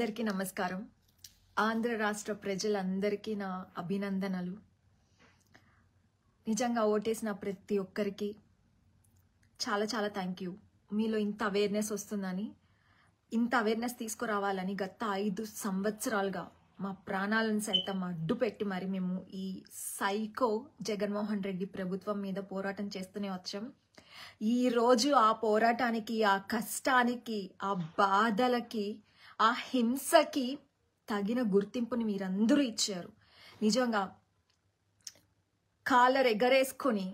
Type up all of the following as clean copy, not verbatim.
అందరికీ నమస్కారం. ఆంధ్ర రాష్ట్ర ప్రజలందరికీ నా అభినందనలు. నిజంగా ఓటేసిన ప్రతి ఒక్కరికి చాలా చాలా థ్యాంక్ యూ. మీలో ఇంత అవేర్నెస్ వస్తుందని, ఇంత అవేర్నెస్ తీసుకురావాలని గత 5 సంవత్సరాలుగా మా ప్రాణాలను సైతం అడ్డు పెట్టి మరి మేము ఈ సైకో జగన్మోహన్ రెడ్డి ప్రభుత్వం మీద పోరాటం చేస్తూనే వచ్చాం. ఈ రోజు ఆ పోరాటానికి, ఆ కష్టానికి, ఆ బాధలకి, ఆ హింసకి తగిన గుర్తింపుని మీరందరూ ఇచ్చారు. నిజంగా కాలర్ ఎగరేసుకొని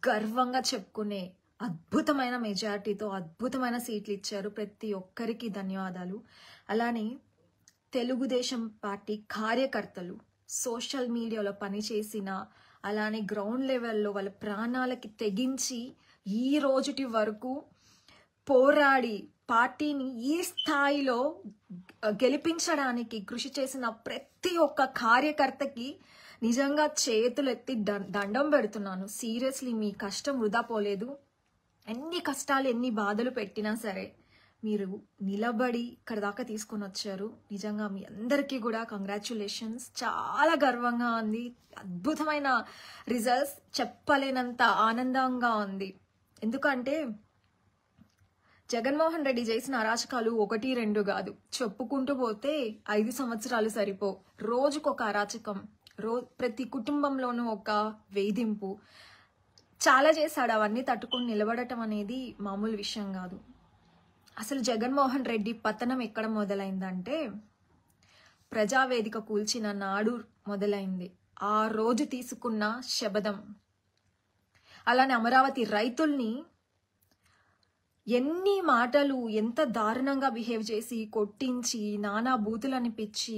గర్వంగా చెప్పుకునే అద్భుతమైన మెజారిటీతో అద్భుతమైన సీట్లు ఇచ్చారు. ప్రతి ఒక్కరికి ధన్యవాదాలు. అలానే తెలుగుదేశం పార్టీ కార్యకర్తలు, సోషల్ మీడియాలో పనిచేసిన, అలానే గ్రౌండ్ లెవెల్లో వాళ్ళ ప్రాణాలకి తెగించి ఈ రోజుటి వరకు పోరాడి పార్టీని ఈ స్థాయిలో గెలిపించడానికి కృషి చేసిన ప్రతి ఒక్క కార్యకర్తకి నిజంగా చేతులెత్తి దండం పెడుతున్నాను. సీరియస్లీ, మీ కష్టం వృధా పోలేదు. ఎన్ని కష్టాలు, ఎన్ని బాధలు పెట్టినా సరే మీరు నిలబడి ఇక్కడ దాకా తీసుకొని వచ్చారు. నిజంగా మీ అందరికీ కూడా కంగ్రాచ్యులేషన్స్. చాలా గర్వంగా ఉంది. అద్భుతమైన రిజల్ట్స్, చెప్పలేనంత ఆనందంగా ఉంది. ఎందుకంటే జగన్మోహన్ రెడ్డి చేసిన అరాచకాలు 1, 2 కాదు, చెప్పుకుంటూ పోతే 5 సంవత్సరాలు సరిపో. రోజుకొక అరాచకం, ప్రతి కుటుంబంలోనూ ఒక వేధింపు, చాలా చేశాడు. అవన్నీ తట్టుకొని నిలబడటం అనేది మామూలు విషయం కాదు. అసలు జగన్మోహన్ రెడ్డి పతనం ఎక్కడ మొదలైందంటే ప్రజావేదిక కూల్చిన నాడు మొదలైంది. ఆ రోజు తీసుకున్న శబదం. అలానే అమరావతి రైతుల్ని ఎన్ని మాటలు, ఎంత దారుణంగా బిహేవ్ చేసి కొట్టించి, నానా బూతులు అనిపించి,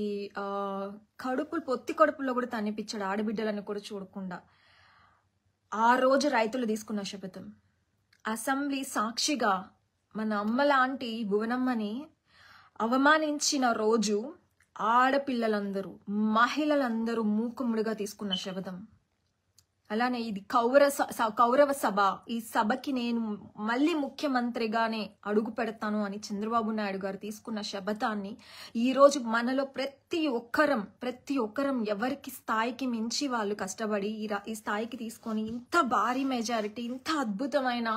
పొత్తి కడుపులో కూడా తనిపించాడు, ఆడబిడ్డలను కూడా చూడకుండా. ఆ రోజు రైతులు తీసుకున్న శపథం. అసెంబ్లీ సాక్షిగా మన అమ్మ లాంటి భువనమ్మని అవమానించిన రోజు ఆడపిల్లలందరూ, మహిళలందరూ మూకుముడిగా తీసుకున్న శపథం. అలానే ఇది కౌరవ సభ. ఈ సభకి నేను మళ్ళీ ముఖ్యమంత్రిగానే అడుగు పెడతాను అని చంద్రబాబు నాయుడు గారు తీసుకున్న శపథాన్ని ఈ రోజు మనలో ప్రతి ఒక్కరం ఎవరికి స్థాయికి మించి వాళ్ళు కష్టపడి ఈ స్థాయికి తీసుకొని ఇంత భారీ మెజారిటీ, ఇంత అద్భుతమైన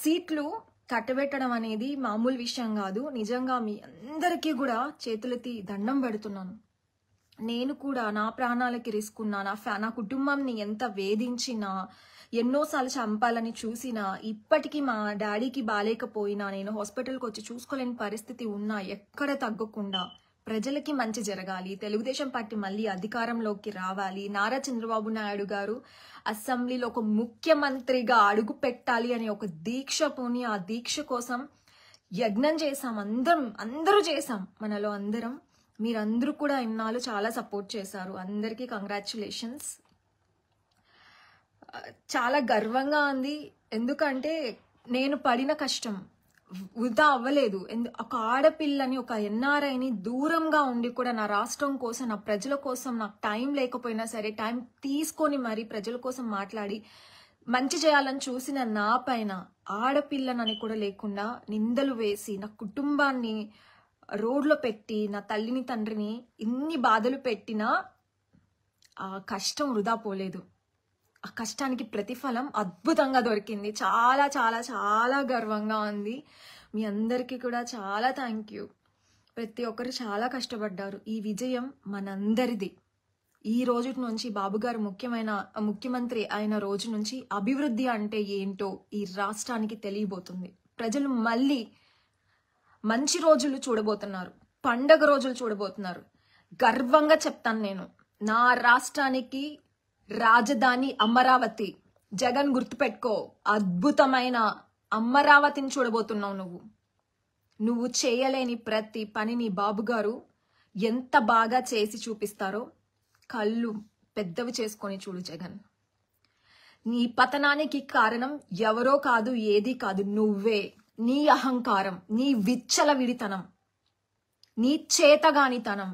సీట్లు కట్టబెట్టడం అనేది మామూలు విషయం కాదు. నిజంగా మీ అందరికీ కూడా చేతులెత్తి దండం పెడుతున్నాను. నేను కూడా నా ప్రాణాలకి రిస్క్ ఉన్నా, నా కుటుంబంని ఎంత వేధించినా, ఎన్నోసార్లు చంపాలని చూసినా, ఇప్పటికీ మా డాడీకి బాలేకపోయినా, నేను హాస్పిటల్కి వచ్చి చూసుకోలేని పరిస్థితి ఉన్నా ఎక్కడ తగ్గకుండా ప్రజలకి మంచి జరగాలి, తెలుగుదేశం పార్టీ మళ్ళీ అధికారంలోకి రావాలి, నారా చంద్రబాబు నాయుడు గారు అసెంబ్లీలో ఒక ముఖ్యమంత్రిగా అడుగు పెట్టాలి అనే ఒక దీక్ష పూని, ఆ దీక్ష కోసం యజ్ఞం చేశాం. అందరూ చేశాం. మనలో అందరం. మీరందరూ కూడా ఇన్నాళ్ళు చాలా సపోర్ట్ చేశారు. అందరికీ కంగ్రాచ్యులేషన్స్. చాలా గర్వంగా ఉంది. ఎందుకంటే నేను పడిన కష్టం వృధా అవ్వలేదు. ఒక ఆడపిల్లని, ఒక ఎన్ఆర్ఐని దూరంగా ఉండి కూడా నా రాష్ట్రం కోసం, నా ప్రజల కోసం, నాకు టైం లేకపోయినా సరే టైం తీసుకొని మరి ప్రజల కోసం మాట్లాడి మంచి చేయాలని చూసిన నా పైన ఆడపిల్లనని కూడా లేకుండా నిందలు వేసి నా కుటుంబాన్ని రోడ్లో పెట్టి, నా తల్లిని తండ్రిని ఇన్ని బాధలు పెట్టినా ఆ కష్టం వృధా పోలేదు. ఆ కష్టానికి ప్రతిఫలం అద్భుతంగా దొరికింది. చాలా చాలా చాలా గర్వంగా ఉంది. మీ అందరికీ కూడా చాలా థ్యాంక్ యూ. ప్రతి ఒక్కరు చాలా కష్టపడ్డారు. ఈ విజయం మనందరిది. ఈ రోజు నుంచి బాబు గారు ముఖ్యమంత్రి అయిన రోజు నుంచి అభివృద్ధి అంటే ఏంటో ఈ రాష్ట్రానికి తెలియబోతుంది. ప్రజలు మళ్ళీ మంచి రోజులు చూడబోతున్నారు, పండగ రోజులు చూడబోతున్నారు. గర్వంగా చెప్తాను నేను, నా రాష్ట్రానికి రాజధాని అమరావతి. జగన్ గుర్తుపెట్టుకో, అద్భుతమైన అమరావతిని చూడబోతున్నావు. నువ్వు చేయలేని ప్రతి పనిని బాబు గారు ఎంత బాగా చేసి చూపిస్తారో కళ్ళు పెద్దవి చేసుకొని చూడు జగన్. నీ పతనానికి కారణం ఎవరో కాదు, ఏది కాదు, నువ్వే. నీ అహంకారం, నీ విచ్చలవిడితనం, నీ చేతగానితనం.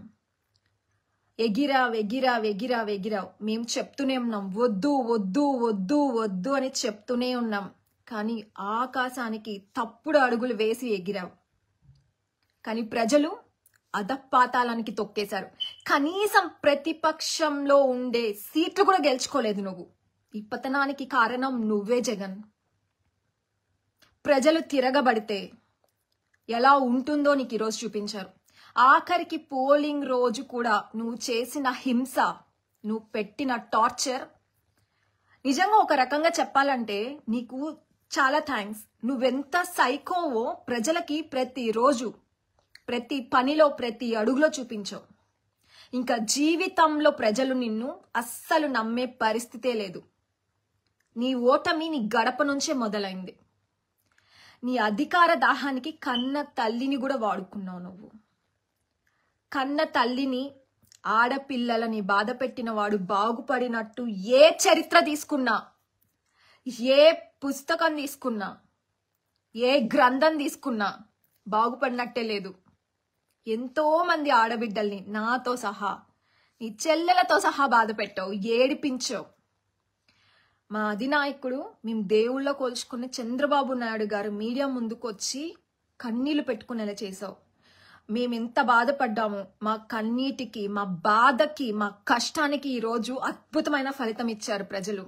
ఎగిరావు. మేము చెప్తూనే ఉన్నాం, వద్దు వద్దు వద్దు వద్దు అని చెప్తూనే ఉన్నాం. కానీ ఆకాశానికి తప్పుడు అడుగులు వేసి ఎగిరావు. కానీ ప్రజలు అధపాతాళానికి తొక్కేశారు. కనీసం ప్రతిపక్షంలో ఉండే సీట్లు కూడా గెలుచుకోలేదు నువ్వు. ఈ పతనానికి కారణం నువ్వే జగన్. ప్రజలు తిరగబడితే ఎలా ఉంటుందో నీకు ఈరోజు చూపించారు. ఆఖరికి పోలింగ్ రోజు కూడా నువ్వు చేసిన హింస, నువ్వు పెట్టిన టార్చర్, నిజంగా ఒక రకంగా చెప్పాలంటే నీకు చాలా థ్యాంక్స్. నువ్వెంత సైకోవో ప్రజలకి ప్రతిరోజు, ప్రతి పనిలో, ప్రతి అడుగులో చూపించావు. ఇంకా జీవితంలో ప్రజలు నిన్ను అస్సలు నమ్మే పరిస్థితే లేదు. నీ ఓటమి నీ గడప నుంచే మొదలైంది. నీ అధికార దాహానికి కన్న తల్లిని కూడా వాడుకున్నావు నువ్వు. కన్న తల్లిని, ఆడపిల్లలని బాధ పెట్టిన వాడు బాగుపడినట్టు ఏ చరిత్ర తీసుకున్నా, ఏ పుస్తకం తీసుకున్నా, ఏ గ్రంథం తీసుకున్నా బాగుపడినట్టే లేదు. ఎంతో మంది ఆడబిడ్డల్ని నాతో సహా, నీ చెల్లెలతో సహా బాధ పెట్టావు, ఏడిపించావు. మా అధినాయకుడు, మేము దేవుళ్ళ కోల్చుకున్న చంద్రబాబు నాయుడు గారు మీడియా ముందుకు వచ్చి కన్నీళ్లు పెట్టుకునేలా చేసావు. మేమెంత బాధపడ్డాము, మా కన్నీటికి, మా బాధకి, మా కష్టానికి ఈరోజు అద్భుతమైన ఫలితం ఇచ్చారు ప్రజలు.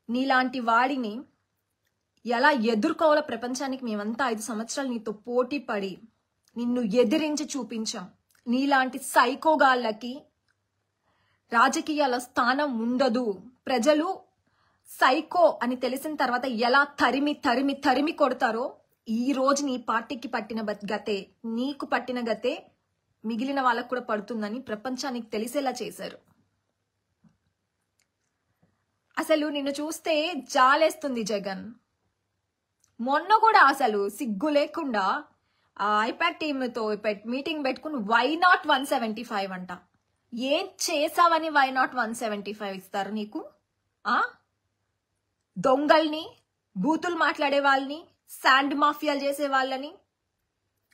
నీలాంటి వాడిని ఎలా ఎదుర్కోవాలో ప్రపంచానికి మేమంతా 5 సంవత్సరాలు నీతో పోటీ పడి నిన్ను ఎదిరించి చూపించాం. నీలాంటి సైకోగాళ్ళకి రాజకీయాల స్థానం ఉండదు. ప్రజలు సైకో అని తెలిసిన తర్వాత ఎలా తరిమి తరిమి తరిమి కొడతారో ఈ రోజు నీ పార్టీకి పట్టిన గతే, నీకు పట్టిన గతే మిగిలిన వాళ్ళకు కూడా పడుతుందని ప్రపంచానికి తెలిసేలా చేశారు. అసలు నిన్ను చూస్తే జాలేస్తుంది జగన్. మొన్న కూడా అసలు సిగ్గు లేకుండా ఐపాక్ టీంతో మీటింగ్ పెట్టుకుని వై నాట్ 175 అంట. ఏం చేసావని వై నాట్ 175 ఇస్తారు నీకు? దొంగల్ని, బూతులు మాట్లాడే వాళ్ళని, శాండ్ మాఫియాలు చేసే వాళ్ళని,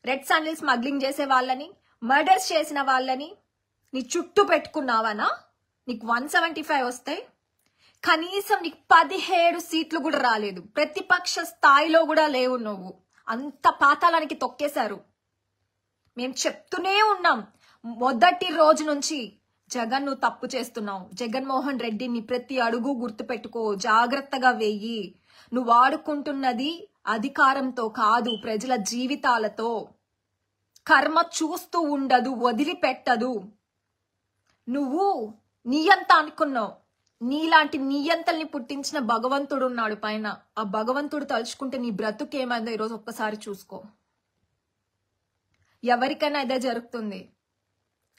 రెడ్ శాండిల్ స్మగ్లింగ్ చేసే వాళ్ళని, మర్డర్స్ చేసిన వాళ్ళని నీ చుట్టూ పెట్టుకున్నావనా? నీకు 175 వస్తాయి. కనీసం నీకు 17 సీట్లు కూడా రాలేదు. ప్రతిపక్ష స్థాయిలో కూడా లేవు నువ్వు. అంత పాతాళానికి తొక్కేశారు. మేము చెప్తూనే ఉన్నాం మొదటి రోజు నుంచి, జగన్ నువ్వు తప్పు చేస్తున్నావు. జగన్మోహన్ రెడ్డిని ప్రతి అడుగు గుర్తుపెట్టుకో, జాగ్రత్తగా వెయ్యి. నువ్వు వాడుకుంటున్నది అధికారంతో కాదు, ప్రజల జీవితాలతో. కర్మ చూస్తూ ఉండదు, వదిలిపెట్టదు. నువ్వు నీయంత అనుకున్నావు. నీలాంటి నీయంతల్ని పుట్టించిన భగవంతుడు ఉన్నాడు పైన. ఆ భగవంతుడు తలుచుకుంటే నీ బ్రతుకేమైందో ఈరోజు ఒక్కసారి చూసుకో. ఎవరికైనా ఇదే జరుగుతుంది.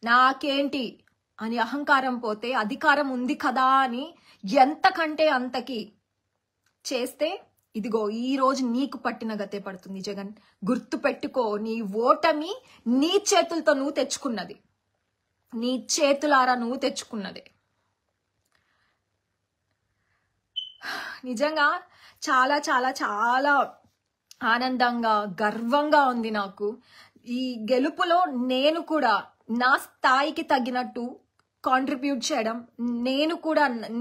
నాకేంటి అని అహంకారం పోతే, అధికారం ఉంది కదా అని ఎంతకంటే అంతకి చేస్తే, ఇదిగో ఈ రోజు నీకు పట్టిన గతే పడుతుంది జగన్. గుర్తు పెట్టుకో, నీ ఓటమి నీ చేతులతో నువ్వు తెచ్చుకున్నది, నీ చేతులారా నువ్వు తెచ్చుకున్నది. నిజంగా చాలా చాలా చాలా ఆనందంగా, గర్వంగా ఉంది నాకు. ఈ గెలుపులో నేను కూడా నా స్థాయికి తగినట్టు కాంట్రిబ్యూట్ చేయడం,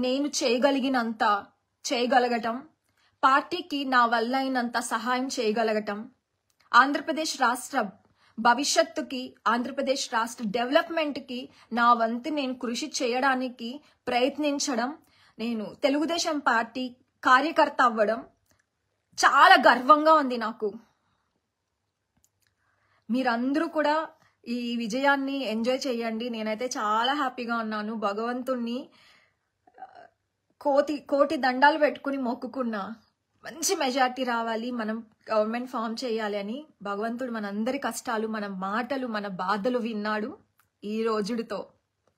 నేను చేయగలిగినంత చేయగలగటం, పార్టీకి నా వల్ల అయినంత సహాయం చేయగలగటం, ఆంధ్రప్రదేశ్ రాష్ట్ర భవిష్యత్తుకి, ఆంధ్రప్రదేశ్ రాష్ట్ర డెవలప్మెంట్కి నా వంతు నేను కృషి చేయడానికి ప్రయత్నించడం, నేను తెలుగుదేశం పార్టీ కార్యకర్త అవ్వడం చాలా గర్వంగా ఉంది నాకు. మీరందరూ కూడా ఈ విజయాన్ని ఎంజాయ్ చేయండి. నేనైతే చాలా హ్యాపీగా ఉన్నాను. భగవంతుణ్ణి కోటి దండాలు పెట్టుకుని మొక్కుకున్నా, మంచి మెజార్టీ రావాలి, మనం గవర్నమెంట్ ఫామ్ చేయాలి అని. భగవంతుడు మనందరి కష్టాలు, మన మాటలు, మన బాధలు విన్నాడు. ఈ రోజుడితో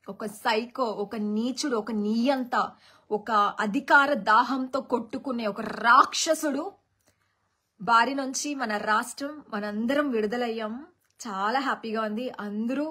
ఒక సైకో, ఒక నీచుడు, ఒక నీయంత, ఒక అధికార దాహంతో కొట్టుకునే ఒక రాక్షసుడు బారి నుంచి మన రాష్ట్రం, మనందరం విడుదలయ్యాం. చాలా హ్యాపీగా ఉంది. అందరూ